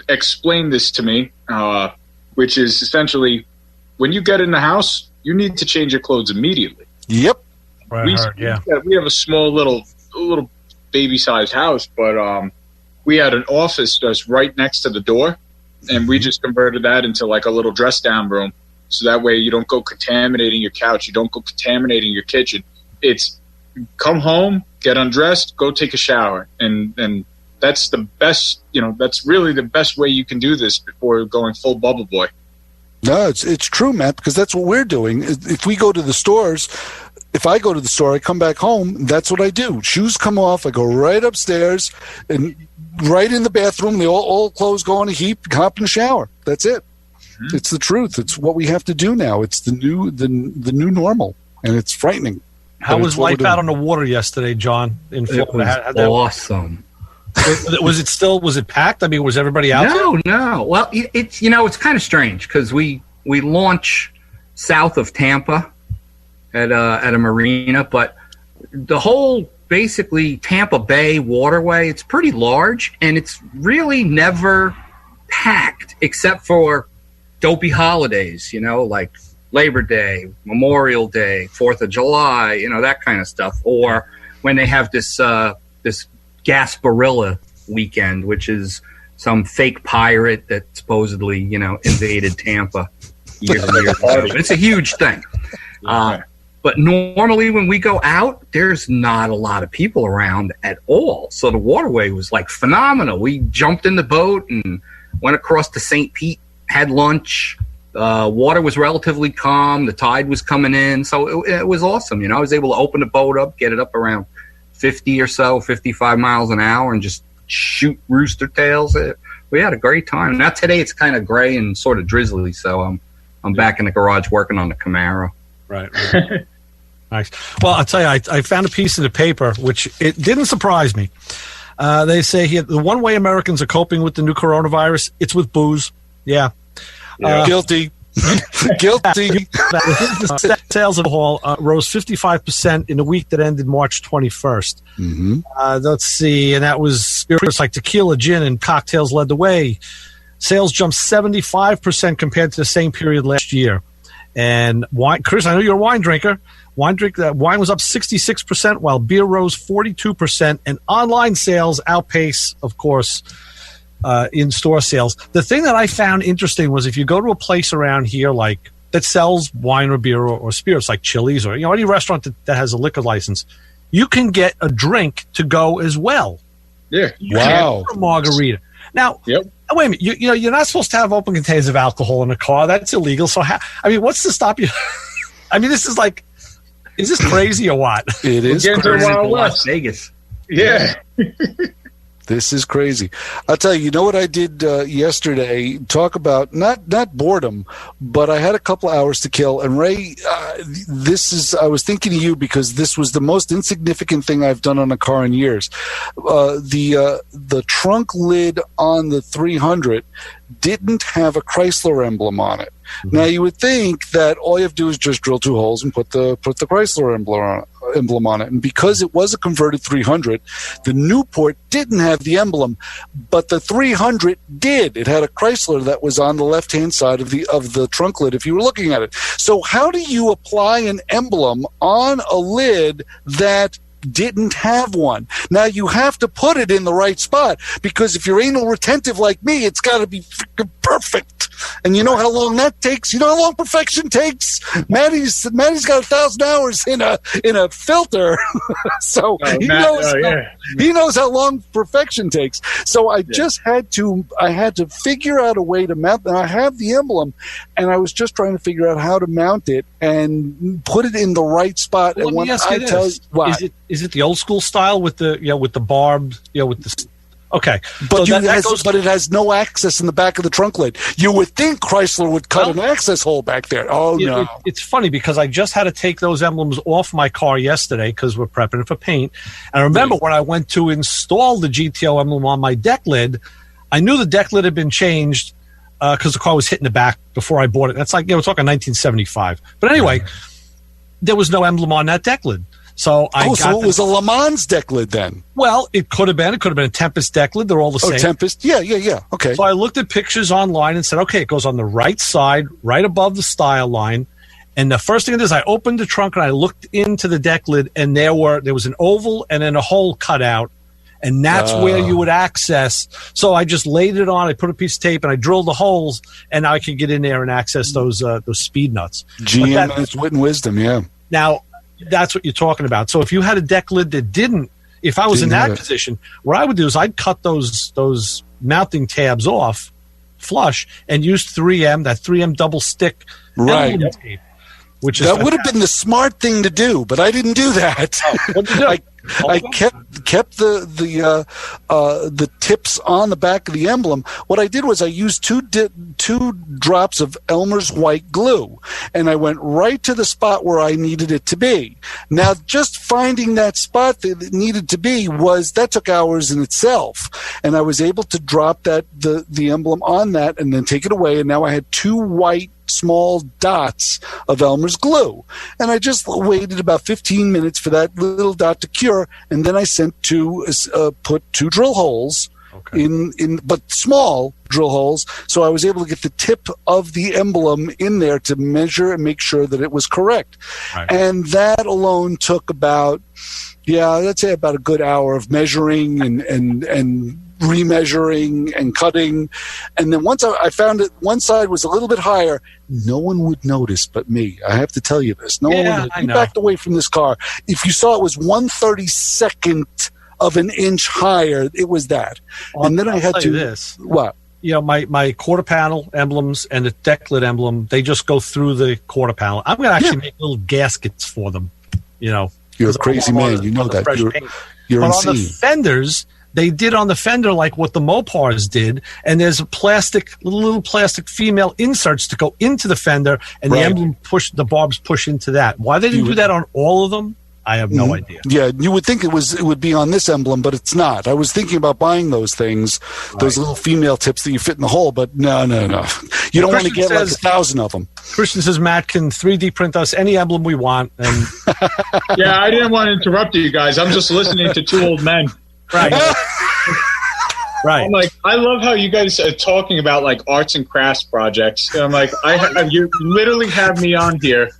explained this to me, which is essentially, when you get in the house, you need to change your clothes immediately. Yep. We have a small little baby-sized house, but we had an office just right next to the door, and we just converted that into like a little dress-down room. So that way you don't go contaminating your couch. You don't go contaminating your kitchen. It's come home, get undressed, go take a shower. And that's the best, that's really the best way you can do this before going full bubble boy. No, it's true, Matt, because that's what we're doing. If we go to the stores, if I go to the store, I come back home, that's what I do. Shoes come off, I go right upstairs, and right in the bathroom, all clothes go on a heap, hop in the shower. That's it. Mm-hmm. It's the truth. It's what we have to do now. It's the new normal, and it's frightening. How was life out on the water yesterday, John, in Florida? It was awesome. Was it packed? I mean, was everybody out there? No. Well, it's kind of strange because we launch south of Tampa at a marina, but the whole basically Tampa Bay waterway, it's pretty large, and it's really never packed except for dopey holidays, like Labor Day, Memorial Day, 4th of July, that kind of stuff, or when they have this Gasparilla weekend, which is some fake pirate that supposedly, invaded Tampa years and years ago. It's a huge thing. But normally when we go out, there's not a lot of people around at all. So the waterway was like phenomenal. We jumped in the boat and went across to St. Pete, had lunch. Water was relatively calm. The tide was coming in. So it was awesome. I was able to open the boat up, get it up around 50 or so, 55 miles an hour, and just shoot rooster tails. We had a great time. Now today it's kind of gray and sort of drizzly, so I'm back in the garage working on the Camaro. Right. Nice. Well, I'll tell you, I found a piece in the paper which it didn't surprise me. They say here the one way Americans are coping with the new coronavirus, it's with booze. Yeah. Guilty. Guilty. Sales of alcohol rose 55% in the week that ended March 21st. Mm-hmm. Let's see, and that was spirits like tequila, gin, and cocktails led the way. Sales jumped 75% compared to the same period last year. And wine, Chris, I know you're a wine drinker. Wine was up 66%, while beer rose 42%, and online sales outpace, of course, in-store sales. The thing that I found interesting was if you go to a place around here like that sells wine or beer or spirits, like Chili's or any restaurant that has a liquor license, you can get a drink to go as well. Yeah. Wow. A margarita. Now, wait a minute. You're not supposed to have open containers of alcohol in a car. That's illegal. So, what's to stop you? This is like, is this crazy or what? It is Crazy. crazy. Las Vegas. Yeah. This is crazy. I'll tell you, what I did yesterday, talk about not boredom, but I had a couple hours to kill. And Ray, I was thinking of you because this was the most insignificant thing I've done on a car in years. The trunk lid on the 300 didn't have a Chrysler emblem on it. Mm-hmm. Now, you would think that all you have to do is just drill 2 holes and put the Chrysler emblem on it. And because it was a converted 300, the Newport didn't have the emblem, but the 300 did. It had a Chrysler that was on the left-hand side of the trunk lid if you were looking at it. So how do you apply an emblem on a lid that didn't have one? Now you have to put it in the right spot, because if you're anal retentive like me, it's got to be freaking perfect. And you know how long that takes? You know how long perfection takes? Maddie's got 1,000 hours in a filter, so he knows how long perfection takes. So I had to figure out a way to mount. And I have the emblem, and I was just trying to figure out how to mount it and put it in the right spot. Well, and when I tell you, what? Is it the old school style with the barbed, with the? Okay, but but it has no access in the back of the trunk lid. You would think Chrysler would cut an access hole back there. Oh, no. It's funny because I just had to take those emblems off my car yesterday because we're prepping it for paint. And I remember when I went to install the GTO emblem on my deck lid, I knew the deck lid had been changed because the car was hitting the back before I bought it. That's like, we're talking 1975. But anyway, there was no emblem on that deck lid. So it was a Le Mans deck lid then? Well, it could have been. It could have been a Tempest deck lid. They're all the same. Tempest. Yeah. Okay. So I looked at pictures online and said, okay, it goes on the right side, right above the style line. And the first thing I did is I opened the trunk and I looked into the deck lid, and there was an oval and then a hole cut out. And that's where you would access. So I just laid it on. I put a piece of tape and I drilled the holes, and now I can get in there and access those speed nuts. GM and its wit and wisdom, yeah. Now, that's what you're talking about. So if you had a deck lid that didn't, if I was in that position, what I would do is I'd cut those mounting tabs off flush and use 3M, that 3M double stick emblem tape. Which is that would have been the smart thing to do, but I didn't do that. What'd you do? I kept the tips on the back of the emblem. What I did was I used two drops of Elmer's white glue, and I went right to the spot where I needed it to be. Now, just finding that spot that it needed to be that took hours in itself, and I was able to drop the emblem on that and then take it away, and now I had 2 white small dots of Elmer's glue, and I just waited about 15 minutes for that little dot to cure, and then I put 2 drill holes but small drill holes, so I was able to get the tip of the emblem in there to measure and make sure that it was correct. Right. And that alone took about a good hour of measuring and remeasuring and cutting. And then once I found it, one side was a little bit higher, no one would notice but me. I have to tell you this. No one would. You backed away from this car. If you saw it was 1/32 of an inch higher, it was that. Well, and then I had to this. What? My quarter panel emblems and the deck lid emblem, they just go through the quarter panel. I'm going to actually make little gaskets for them. You're a crazy man. You know that. You're but insane. On the fenders, they did on the fender like what the Mopars did, and there's little plastic female inserts to go into the fender, and the emblem the barbs push into that. Why they didn't do that on all of them, I have no idea. Yeah, you would think it would be on this emblem, but it's not. I was thinking about buying those things, those little female tips that you fit in the hole, but no. You don't want to get like 1,000 of them. Christian says Matt can 3D print us any emblem we want. And yeah, I didn't want to interrupt you guys. I'm just listening to 2 old men. Right. Right. I'm like, I love how you guys are talking about like arts and crafts projects. And I'm like, you literally have me on here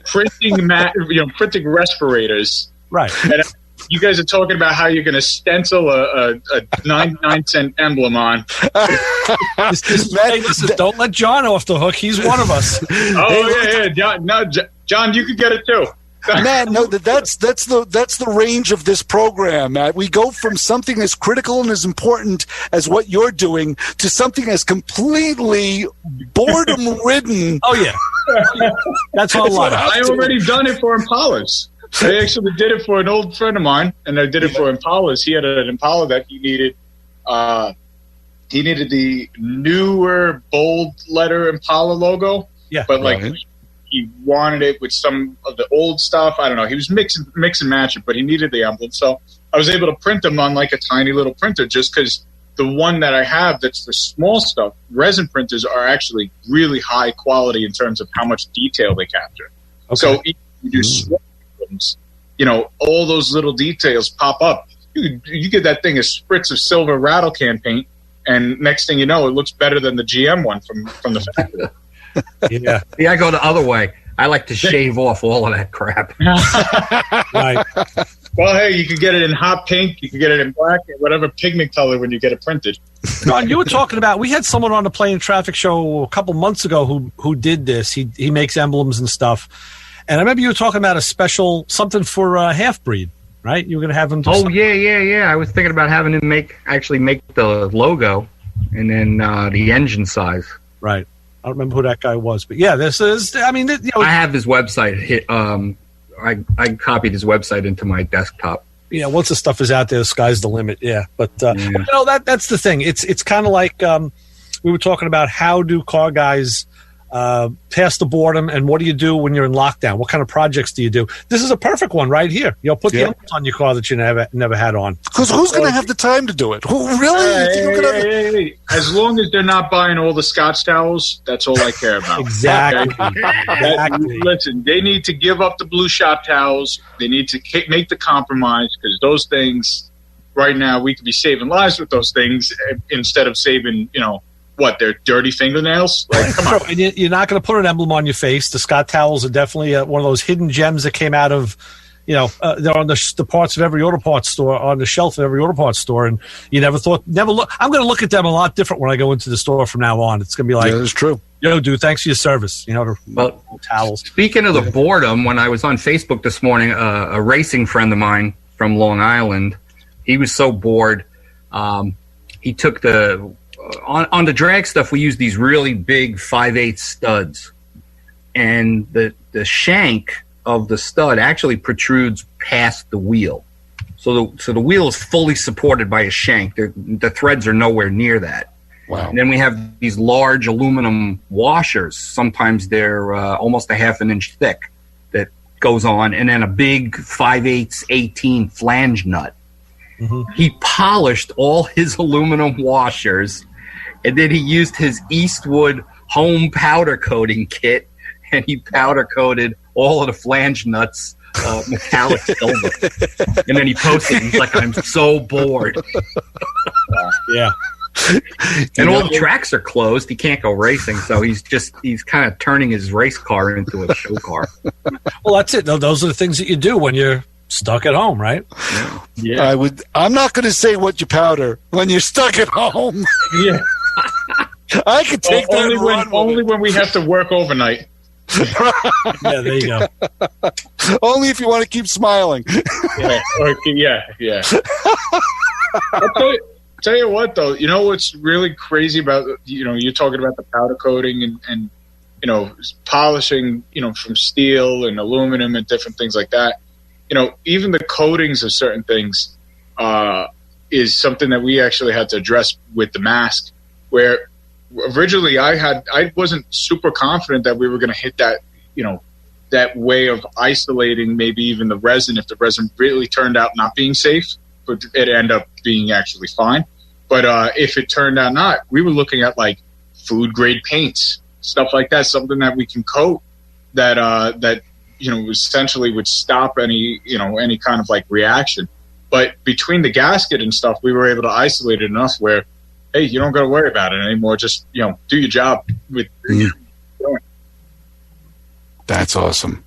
printing printing respirators. Right. And you guys are talking about how you're going to stencil a 99-cent emblem on. Don't let John off the hook. He's one of us. John, you could get it too. Man, no, that's the range of this program, Matt. We go from something as critical and as important as what you're doing to something as completely boredom-ridden. Oh yeah, that's all. I already done it for Impalas. I actually did it for an old friend of mine, and I did it for Impalas. He had an Impala that he needed. He needed the newer bold letter Impala logo. Yeah, but he wanted it with some of the old stuff. I don't know. He was mix and match it, but he needed the emblem. So I was able to print them on like a tiny little printer, just because the one that I have that's the small stuff, resin printers are actually really high quality in terms of how much detail they capture. Okay. So if you do small items, all those little details pop up. You get that thing a spritz of silver rattle can paint, and next thing you know, it looks better than the GM one from the factory. Yeah, I go the other way. I like to shave off all of that crap. Right. Well, hey, you can get it in hot pink, you can get it in black, whatever pigment color when you get it printed. John, you were talking about, we had someone on the Play and Traffic show a couple months ago who did this. He makes emblems and stuff. And I remember you were talking about a special, something for Half-Breed, right? You were going to have him do something. Yeah. I was thinking about having him make the logo and then the engine size. Right. I don't remember who that guy was, but yeah, this is. I mean, I have his website. I copied his website into my desktop. Yeah, once the stuff is out there, the sky's the limit. Yeah, but that's the thing. It's kind of like we were talking about. How do car guys pass the boredom, and what do you do when you're in lockdown? What kind of projects do you do? This is a perfect one right here. Put the elements on your car that you never had on. Because who's going to have the time to do it? Who really? Hey. As long as they're not buying all the Scotch towels, that's all I care about. Exactly. Listen, they need to give up the blue shop towels. They need to make the compromise, because those things right now, we could be saving lives with those things instead of saving, their dirty fingernails? Like, come on. And you're not going to put an emblem on your face. The Scott towels are definitely one of those hidden gems that came out of, they're on the parts of every auto parts store, on the shelf of every auto parts store, and you never look. I'm going to look at them a lot different when I go into the store from now on. It's going to be like, yeah, that's true. Dude, thanks for your service. The towels. Speaking of the boredom, when I was on Facebook this morning, a racing friend of mine from Long Island, he was so bored. He took on the drag stuff, we use these really big 5/8 studs, and the shank of the stud actually protrudes past the wheel. So the wheel is fully supported by a shank. The threads are nowhere near that. Wow. And then we have these large aluminum washers. Sometimes they're almost a half an inch thick that goes on, and then a big 5/8 18 flange nut. Mm-hmm. He polished all his aluminum washers, and then he used his Eastwood home powder coating kit, and he powder coated all of the flange nuts metallic silver. And then he posted, he's like, I'm so bored. Yeah. And all the tracks are closed. He can't go racing, so he's kind of turning his race car into a show car. Well, that's it. Those are the things that you do when you're stuck at home, right? Yeah. I'm not going to say what you powder when you're stuck at home. Yeah. I could take that only when we have to work overnight. Yeah, there you go. Only if you want to keep smiling. Yeah. I'll tell you what, though. What's really crazy about, you're talking about the powder coating and polishing, from steel and aluminum and different things like that. Even the coatings of certain things is something that we actually had to address with the mask, where originally I wasn't super confident that we were going to hit that, that way of isolating maybe even the resin, if the resin really turned out not being safe, but it ended up being actually fine. But if it turned out not, we were looking at like food grade paints, stuff like that, something that we can coat that essentially would stop any kind of like reaction. But between the gasket and stuff, we were able to isolate it enough where, hey, you don't got to worry about it anymore. Just, do your job with That's awesome.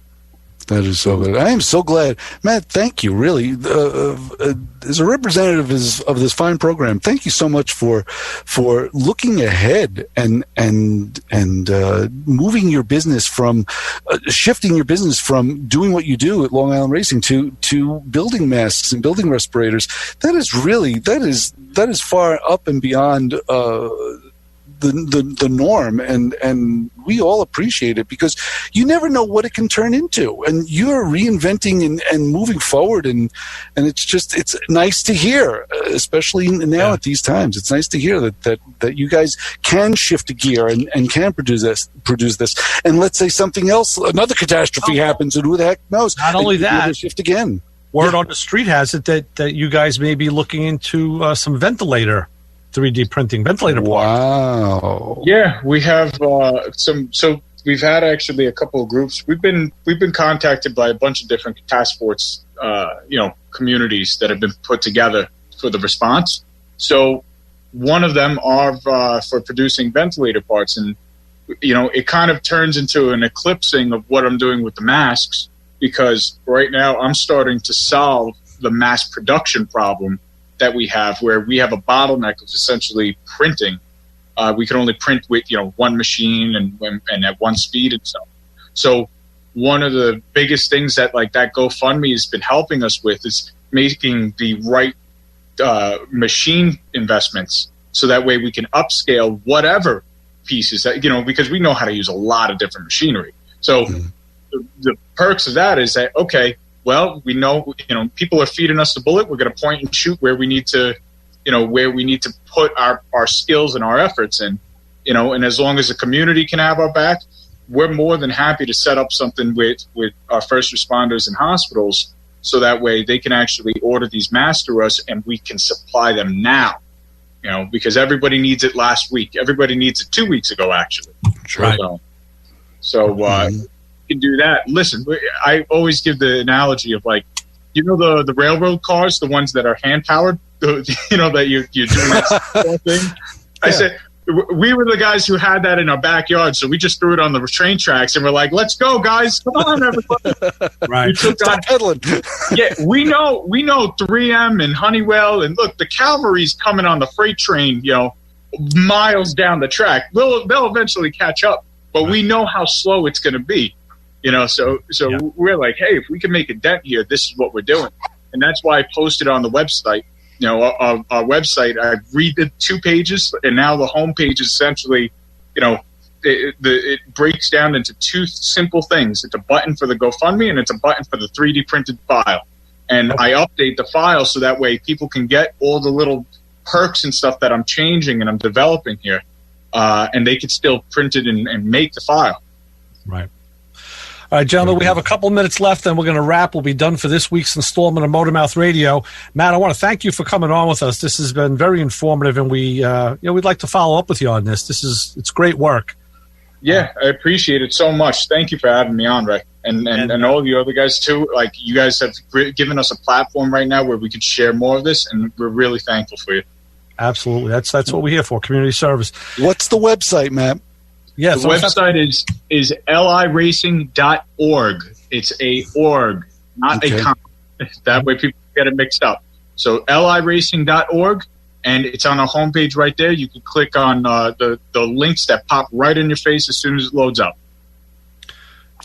That is so good. I am so glad, Matt. Thank you. Really, as a representative of this fine program, thank you so much for looking ahead and moving your business from shifting your business from doing what you do at Long Island Racing to building masks and building respirators. That is far up and beyond the norm, and we all appreciate it because you never know what it can turn into, and you're reinventing and moving forward, and it's nice to hear, especially now at these times. It's nice to hear that you guys can shift a gear and can produce this. And let's say something else, another catastrophe happens, and who the heck knows? Not only that, shift again. Word on the street has it that you guys may be looking into some ventilator 3D printing ventilator parts. Wow. Yeah, we have some. So we've had actually a couple of groups. We've been contacted by a bunch of different task force, communities that have been put together for the response. So one of them are for producing ventilator parts, and it kind of turns into an eclipsing of what I'm doing with the masks, because right now I'm starting to solve the mass production problem that we have, where we have a bottleneck of essentially printing. We can only print with one machine and at one speed and stuff. So one of the biggest things that that GoFundMe has been helping us with is making the right machine investments, so that way we can upscale whatever pieces that because we know how to use a lot of different machinery. So the perks of that is that, okay, well, we know, people are feeding us the bullet. We're going to point and shoot where we need to, put our skills and our efforts in, and as long as the community can have our back, we're more than happy to set up something with our first responders and hospitals, so that way they can actually order these masks through us and we can supply them now, because everybody needs it last week. Everybody needs it 2 weeks ago, actually. Right. So can do that. Listen, I always give the analogy of the railroad cars, the ones that are hand powered, that you're doing that thing. I said we were the guys who had that in our backyard, so we just threw it on the train tracks and we're like, "Let's go, guys! Come on, everybody!" Right? Stop pedaling. Yeah, we know 3M and Honeywell, and look, the cavalry's coming on the freight train, miles down the track. They'll eventually catch up, but we know how slow it's going to be. So we're like, hey, if we can make a dent here, this is what we're doing. And that's why I posted on the website, our website. I redid 2 pages, and now the homepage is essentially, it breaks down into 2 simple things. It's a button for the GoFundMe, and it's a button for the 3D printed file. And I update the file so that way people can get all the little perks and stuff that I'm changing and I'm developing here, and they can still print it and make the file. Right. All right, gentlemen, we have a couple minutes left, and we're going to wrap. We'll be done for this week's installment of Motormouth Radio. Matt, I want to thank you for coming on with us. This has been very informative, and we'd like to follow up with you on this. It's great work. Yeah, I appreciate it so much. Thank you for having me on, Ray, and all of you other guys too. You guys have given us a platform right now where we could share more of this, and we're really thankful for you. Absolutely, that's what we're here for, community service. What's the website, Matt? Yeah, the website is liracing.org. It's a org, not a com. That way people get it mixed up. So liracing.org, and it's on our homepage right there. You can click on the links that pop right in your face as soon as it loads up.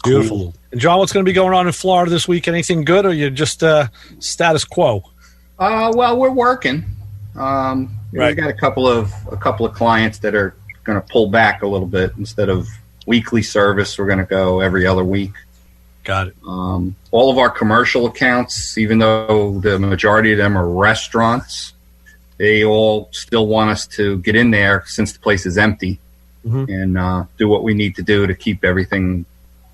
Beautiful. Cool. And John, what's going to be going on in Florida this week? Anything good, or you're just status quo? Well, we're working. Right. We got a couple of clients that are going to pull back a little bit. Instead of weekly service, we're going to go every other week. Got it. All of our commercial accounts, even though the majority of them are restaurants, they all still want us to get in there since the place is empty and do what we need to do to keep everything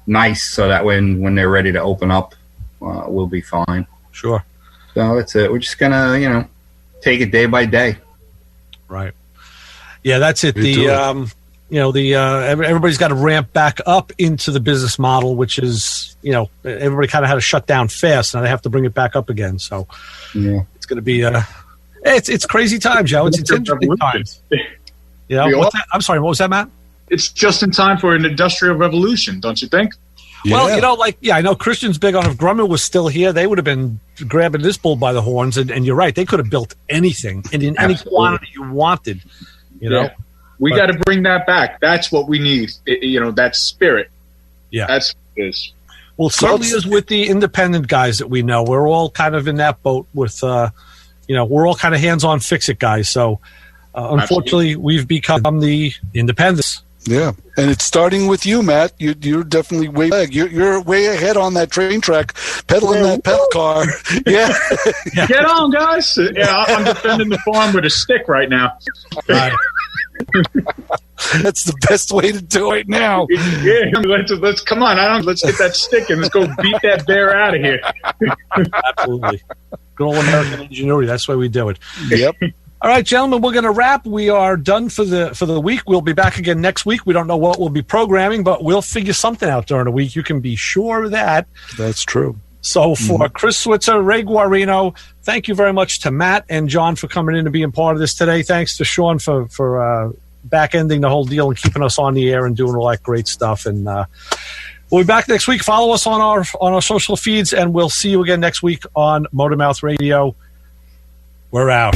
nice, so that when they're ready to open up, we'll be fine. Sure. So that's it. We're just going to, take it day by day. Right. Yeah, that's it. Everybody's got to ramp back up into the business model, which is, everybody kind of had to shut down fast. Now they have to bring it back up again. So it's going to be, it's crazy times, Joe. It's interesting times. I'm sorry, what was that, Matt? It's just in time for an industrial revolution, don't you think? Well, I know Christian's big on if Grumman was still here, they would have been grabbing this bull by the horns. And you're right, they could have built anything and in any quantity you wanted. You know, we got to bring that back. That's what we need. That spirit. Yeah, that's what it is. Well, it certainly is with the independent guys that we know. We're all kind of in that boat with, we're all kind of hands-on fix-it guys. So, unfortunately, we've become the independents. Yeah, and it's starting with you, Matt. You're definitely way back. You're way ahead on that train track, pedaling that pedal car. Yeah. Get on, guys. Yeah, I'm defending the farm with a stick right now. That's the best way to do it now. Yeah, let's come on. Let's get that stick and let's go beat that bear out of here. Absolutely. Good old American ingenuity. That's why we do it. Yep. All right, gentlemen, we're going to wrap. We are done for the week. We'll be back again next week. We don't know what we'll be programming, but we'll figure something out during the week. You can be sure of that. That's true. So for Chris Switzer, Ray Guarino, thank you very much to Matt and John for coming in and being part of this today. Thanks to Sean for back-ending the whole deal and keeping us on the air and doing all that great stuff. And we'll be back next week. Follow us on our social feeds, and we'll see you again next week on Motormouth Radio. We're out.